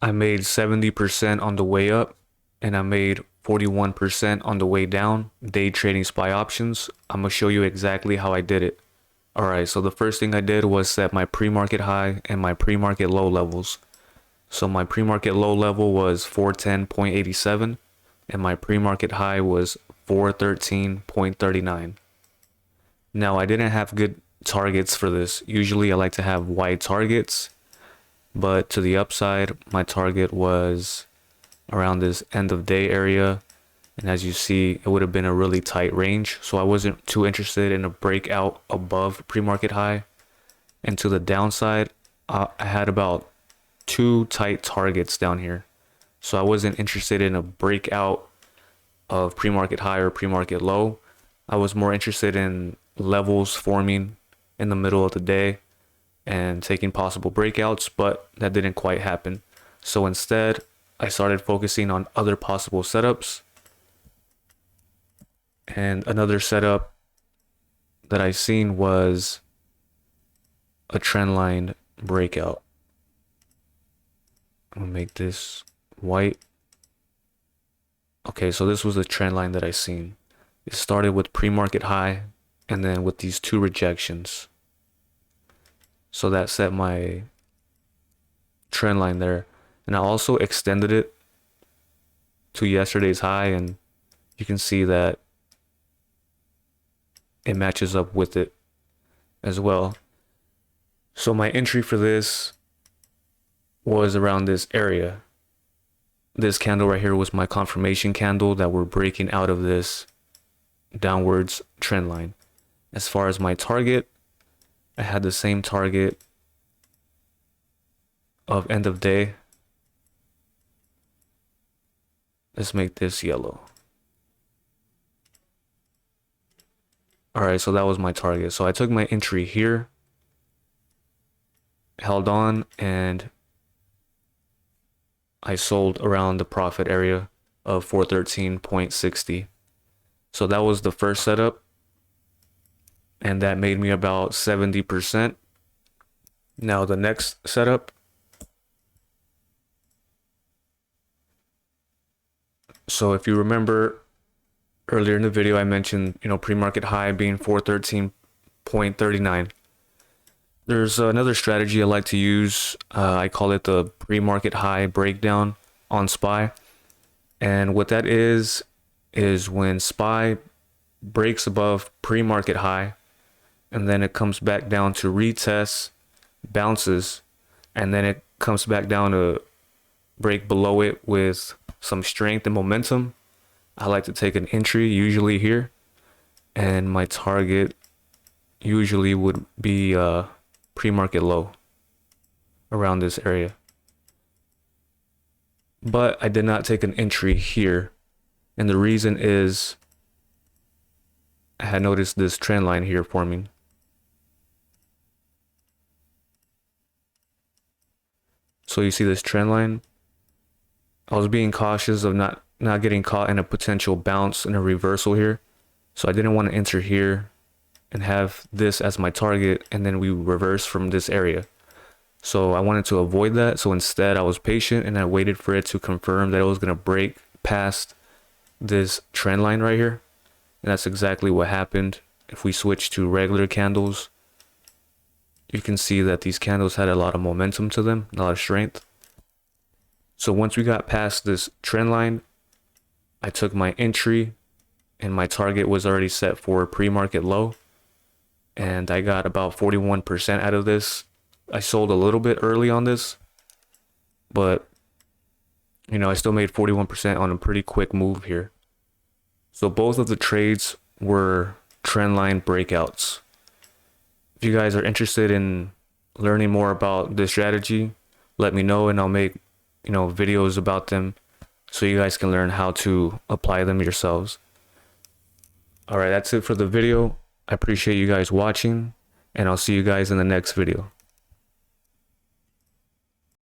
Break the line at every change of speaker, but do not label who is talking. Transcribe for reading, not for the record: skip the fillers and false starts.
I made 70% on the way up and I made 41% on the way down, day trading SPY options. I'm gonna show you exactly how I did it. Alright, so the first thing I did was set my pre-market high and my pre-market low levels. So my pre-market low level was 410.87 and my pre-market high was 413.39. Now I didn't have good targets for this. Usually I like to have wide targets, but to the upside, my target was around this end of day area. And as you see, it would have been a really tight range. So I wasn't too interested in a breakout above pre-market high. And to the downside, I had about 2 tight targets down here. So I wasn't interested in a breakout of pre-market high or pre-market low. I was more interested in levels forming in the middle of the day and taking possible breakouts, but that didn't quite happen. So instead, I started focusing on other possible setups. And another setup that I seen was a trendline breakout. I'm gonna make this white. Okay, so this was the trend line that I seen. It started with pre-market high and then with these 2 rejections. So that set my trend line there. And I also extended it to yesterday's high, and you can see that it matches up with it as well. So my entry for this was around this area. This candle right here was my confirmation candle that we're breaking out of this downwards trend line. As far as my target, I had the same target of end of day. Let's make this yellow. Alright, so that was my target. So I took my entry here, held on, and I sold around the profit area of 413.60. So that was the first setup, and that made me about 70%. Now the next setup, so if you remember earlier in the video, I mentioned, pre-market high being 413.39. There's another strategy I like to use. I call it the pre-market high breakdown on SPY. And what that is when SPY breaks above pre-market high and then it comes back down to retest, bounces, and then it comes back down to break below it with some strength and momentum. I like to take an entry usually here, and my target usually would be pre-market low around this area. But I did not take an entry here, and the reason is I had noticed this trend line here forming. So you see this trend line? I was being cautious of not getting caught in a potential bounce and a reversal here. So I didn't want to enter here and have this as my target and then we reverse from this area. So I wanted to avoid that. So instead I was patient and I waited for it to confirm that it was going to break past this trend line right here. And that's exactly what happened. If we switch to regular candles, you can see that these candles had a lot of momentum to them, a lot of strength. So once we got past this trend line, I took my entry and my target was already set for pre-market low. And I got about 41% out of this. I sold a little bit early on this, but I still made 41% on a pretty quick move here. So both of the trades were trendline breakouts. If you guys are interested in learning more about this strategy, let me know and I'll make videos about them so you guys can learn how to apply them yourselves. All right, that's it for the video. I appreciate you guys watching, and I'll see you guys in the next video.